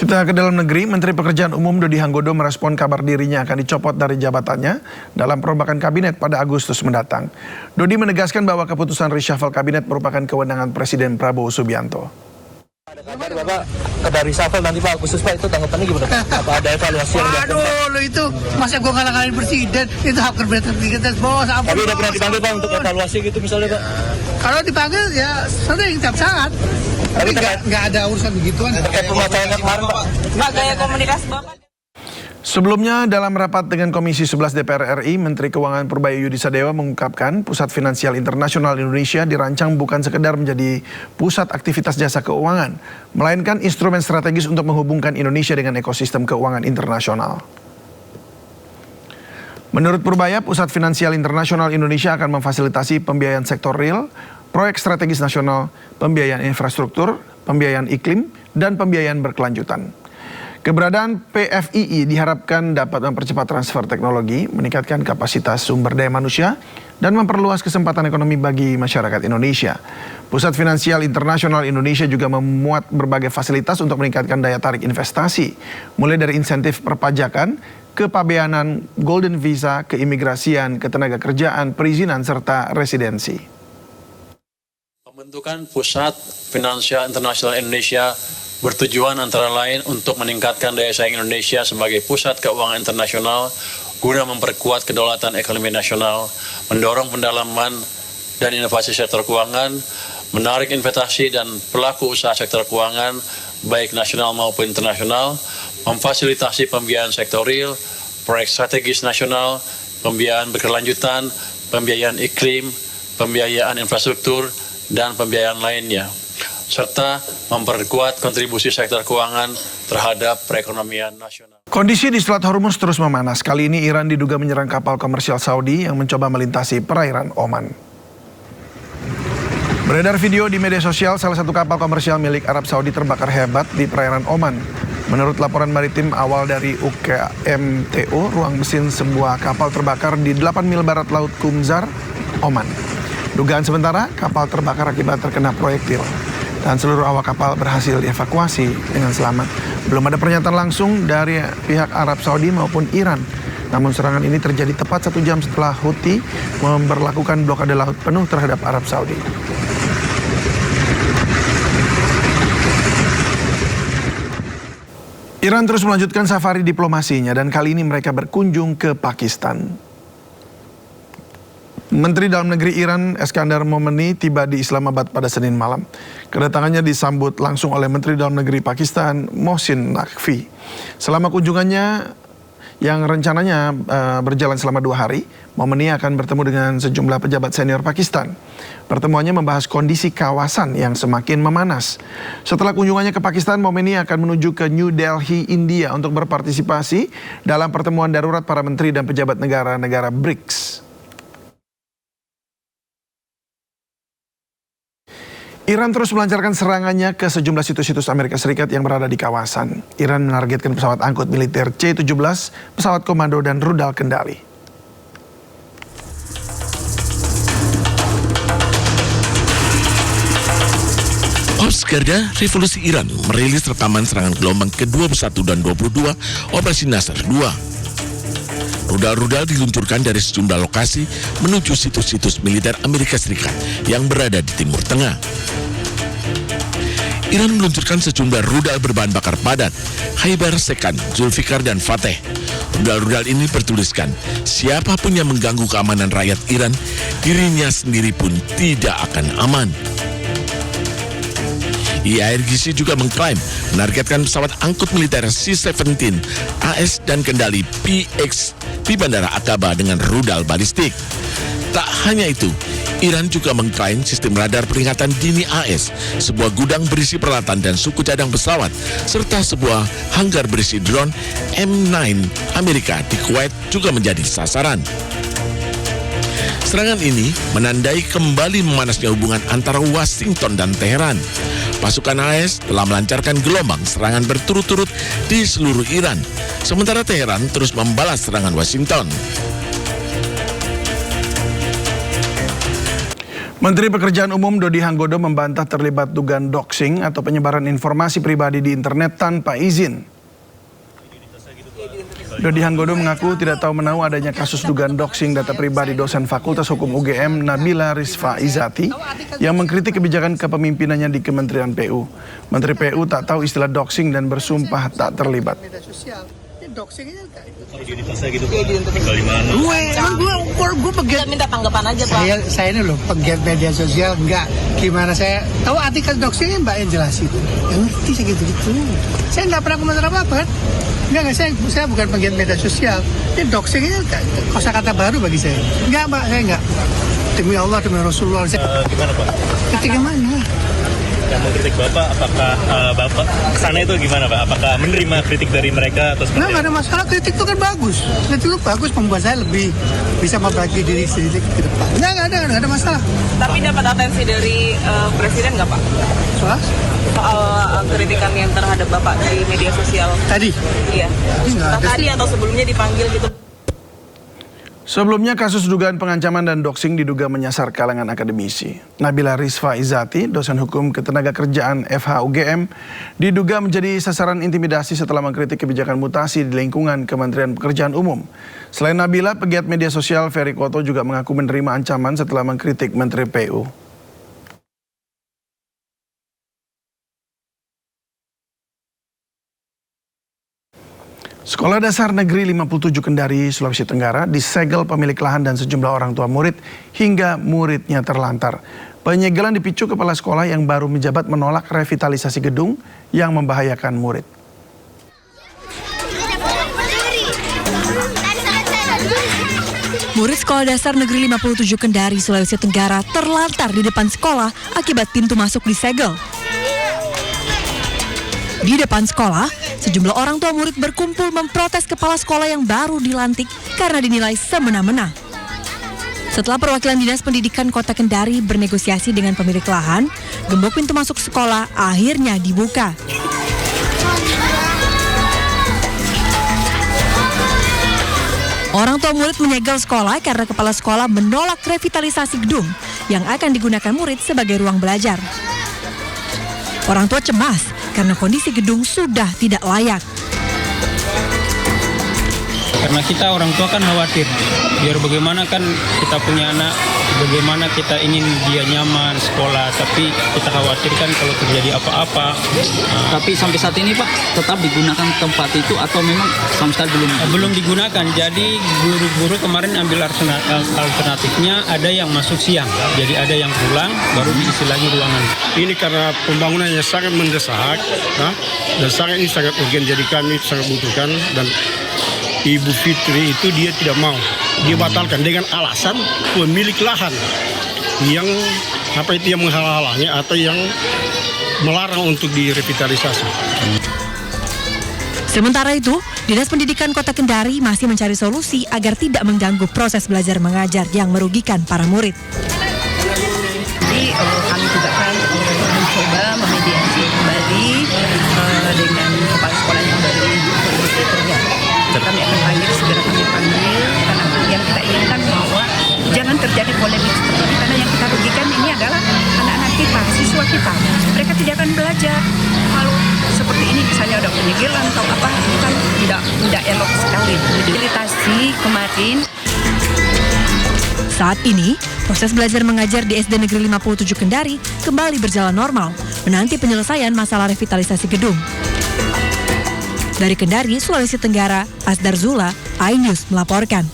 Kita ke dalam negeri, Menteri Pekerjaan Umum Dodi Hanggodo merespon kabar dirinya akan dicopot dari jabatannya dalam perombakan kabinet pada Agustus mendatang. Dodi menegaskan bahwa keputusan reshuffle kabinet merupakan kewenangan Presiden Prabowo Subianto. Ada Bapak ada reshuffle nanti Pak Agustus Pak, itu tanggapannya gimana? Apa ada evaluasi yang dilakukan? Waduh, lo itu masa gue ngalah-ngalahin presiden, itu hak kerja kita bos. Tapi udah pernah dipanggil Pak untuk evaluasi gitu misalnya Pak? Kalau dipanggil ya sering tiap saat. Tapi nggak ada urusan begituan. Terkait permasalahan kemarin Pak? Pak, gaya komunikasi Bapak. Sebelumnya dalam rapat dengan Komisi 11 DPR RI, Menteri Keuangan Purbaya Yudisadewa mengungkapkan Pusat Finansial Internasional Indonesia dirancang bukan sekedar menjadi pusat aktivitas jasa keuangan, melainkan instrumen strategis untuk menghubungkan Indonesia dengan ekosistem keuangan internasional. Menurut Purbaya, Pusat Finansial Internasional Indonesia akan memfasilitasi pembiayaan sektor real, proyek strategis nasional, pembiayaan infrastruktur, pembiayaan iklim, dan pembiayaan berkelanjutan. Keberadaan PFII diharapkan dapat mempercepat transfer teknologi, meningkatkan kapasitas sumber daya manusia, dan memperluas kesempatan ekonomi bagi masyarakat Indonesia. Pusat Finansial Internasional Indonesia juga memuat berbagai fasilitas untuk meningkatkan daya tarik investasi, mulai dari insentif perpajakan, kepabeanan, golden visa, keimigrasian, ketenaga kerjaan, perizinan, serta residensi. Pembentukan Pusat Finansial Internasional Indonesia bertujuan antara lain untuk meningkatkan daya saing Indonesia sebagai pusat keuangan internasional guna memperkuat kedaulatan ekonomi nasional, mendorong pendalaman dan inovasi sektor keuangan, menarik investasi dan pelaku usaha sektor keuangan baik nasional maupun internasional, memfasilitasi pembiayaan sektor real, proyek strategis nasional, pembiayaan berkelanjutan, pembiayaan iklim, pembiayaan infrastruktur, dan pembiayaan lainnya, serta memperkuat kontribusi sektor keuangan terhadap perekonomian nasional. Kondisi di Selat Hormuz terus memanas. Kali ini Iran diduga menyerang kapal komersial Saudi yang mencoba melintasi perairan Oman. Beredar video di media sosial, salah satu kapal komersial milik Arab Saudi terbakar hebat di perairan Oman. Menurut laporan maritim awal dari UKMTO, ruang mesin sebuah kapal terbakar di 8 mil barat laut Qumzar, Oman. Dugaan sementara, kapal terbakar akibat terkena proyektil. Dan seluruh awak kapal berhasil dievakuasi dengan selamat. Belum ada pernyataan langsung dari pihak Arab Saudi maupun Iran. Namun serangan ini terjadi tepat 1 jam setelah Houthi memberlakukan blokade laut penuh terhadap Arab Saudi. Iran terus melanjutkan safari diplomasinya dan kali ini mereka berkunjung ke Pakistan. Menteri Dalam Negeri Iran Eskandar Momeni tiba di Islamabad pada Senin malam. Kedatangannya disambut langsung oleh Menteri Dalam Negeri Pakistan Mohsin Naqvi. Selama kunjungannya yang rencananya berjalan selama 2 hari, Momeni akan bertemu dengan sejumlah pejabat senior Pakistan. Pertemuannya membahas kondisi kawasan yang semakin memanas. Setelah kunjungannya ke Pakistan, Momeni akan menuju ke New Delhi, India untuk berpartisipasi dalam pertemuan darurat para menteri dan pejabat negara-negara BRICS. Iran terus melancarkan serangannya ke sejumlah situs-situs Amerika Serikat yang berada di kawasan. Iran menargetkan pesawat angkut militer C-17, pesawat komando dan rudal kendali. Korps Garda Revolusi Iran merilis rekaman serangan gelombang ke-21 dan 22 Operasi Nasr 2. Rudal-rudal diluncurkan dari sejumlah lokasi menuju situs-situs militer Amerika Serikat yang berada di Timur Tengah. Iran meluncurkan sejumlah rudal berbahan bakar padat, Khaibar, Sekan, Zulfikar, dan Fateh. Rudal-rudal ini bertuliskan, siapapun yang mengganggu keamanan rakyat Iran, dirinya sendiri pun tidak akan aman. IRGC juga mengklaim menargetkan pesawat angkut militer C-17 AS dan kendali PX di Bandara Aqaba dengan rudal balistik. Tak hanya itu, Iran juga mengklaim sistem radar peringatan dini AS, sebuah gudang berisi peralatan dan suku cadang pesawat, serta sebuah hanggar berisi drone M9 Amerika di Kuwait juga menjadi sasaran. Serangan ini menandai kembali memanasnya hubungan antara Washington dan Teheran. Pasukan AS telah melancarkan gelombang serangan berturut-turut di seluruh Iran, sementara Teheran terus membalas serangan Washington. Menteri Pekerjaan Umum Dodi Hanggodo membantah terlibat dugaan doxing atau penyebaran informasi pribadi di internet tanpa izin. Dodi Hanggodo mengaku tidak tahu menahu adanya kasus dugaan doxing data pribadi dosen Fakultas Hukum UGM Nabila Rizfa Izati yang mengkritik kebijakan kepemimpinannya di Kementerian PU. Menteri PU tak tahu istilah doxing dan bersumpah tak terlibat. Gue pegiat minta tanggapan aja Pak. Saya ini loh pegiat media sosial, enggak gimana saya tahu artikel doxingnya Mbak yang jelasin. Yang ngerti saya gitu-gitu. Saya nggak pernah komentar apa-apa kan. Enggak, saya bukan pegiat media sosial. Ini doxingnya kosakata baru bagi saya. Enggak Mbak, saya enggak. Demi Allah, demi Rasulullah. Gimana Pak? Ketika mana? Yang mengkritik Bapak, apakah Bapak kesana itu gimana Pak? Apakah menerima kritik dari mereka atau seperti Nggak ada masalah, kritik itu kan bagus. Kritik itu bagus, membuat saya lebih bisa membagi diri sendiri ke depan. Nggak ada masalah. Tapi dapat atensi dari Presiden nggak Pak? Soal Kritikan yang terhadap Bapak di media sosial. tadi. Iya. Nggak ada. Tadi atau sebelumnya dipanggil gitu. Sebelumnya kasus dugaan pengancaman dan doxing diduga menyasar kalangan akademisi. Nabila Rizfa Izati, dosen hukum ketenagakerjaan FH UGM, diduga menjadi sasaran intimidasi setelah mengkritik kebijakan mutasi di lingkungan Kementerian Pekerjaan Umum. Selain Nabila, pegiat media sosial Ferry Koto juga mengaku menerima ancaman setelah mengkritik Menteri PU. Sekolah Dasar Negeri 57 Kendari, Sulawesi Tenggara disegel pemilik lahan dan sejumlah orang tua murid hingga muridnya terlantar. Penyegelan dipicu kepala sekolah yang baru menjabat menolak revitalisasi gedung yang membahayakan murid. Murid Sekolah Dasar Negeri 57 Kendari, Sulawesi Tenggara terlantar di depan sekolah akibat pintu masuk disegel. Di depan sekolah, sejumlah orang tua murid berkumpul memprotes kepala sekolah yang baru dilantik karena dinilai semena-mena. Setelah perwakilan Dinas Pendidikan Kota Kendari bernegosiasi dengan pemilik lahan, gembok pintu masuk sekolah akhirnya dibuka. Orang tua murid menyegel sekolah karena kepala sekolah menolak revitalisasi gedung yang akan digunakan murid sebagai ruang belajar. Orang tua cemas karena kondisi gedung sudah tidak layak. Karena kita orang tua kan khawatir, biar bagaimana kan kita punya anak, bagaimana kita ingin dia nyaman sekolah, tapi kita khawatirkan kalau terjadi apa-apa. Tapi sampai saat ini Pak, tetap digunakan tempat itu atau memang sama sekali belum digunakan. Jadi guru-guru kemarin ambil alternatifnya, ada yang masuk siang, jadi ada yang pulang, baru diisi lagi ruangan. Ini karena pembangunannya sangat mendesak, dan ini sangat urgen, jadi kami sangat butuhkan, dan Ibu Fitri itu dia tidak mau, dia batalkan dengan alasan pemilik lahan yang yang menghalang-halangi atau yang melarang untuk direvitalisasi. Sementara itu, Dinas Pendidikan Kota Kendari masih mencari solusi agar tidak mengganggu proses belajar mengajar yang merugikan para murid. Jadi kami juga kan mencoba memediasi kembali dengan kepala sekolah yang baru bekerja. Kami akan panggil, segera kami panggil, karena yang kita inginkan bahwa jangan terjadi polemik seperti ini, karena yang kita rugikan ini adalah anak-anak kita, siswa kita. Mereka tidak akan belajar kalau seperti ini, misalnya ada penyegelan atau apa, itu kan tidak elok sekali. Rehabilitasi kemarin. Saat ini, proses belajar mengajar di SD Negeri 57 Kendari kembali berjalan normal, menanti penyelesaian masalah revitalisasi gedung. Dari Kendari, Sulawesi Tenggara, Asdar Zula, iNews melaporkan.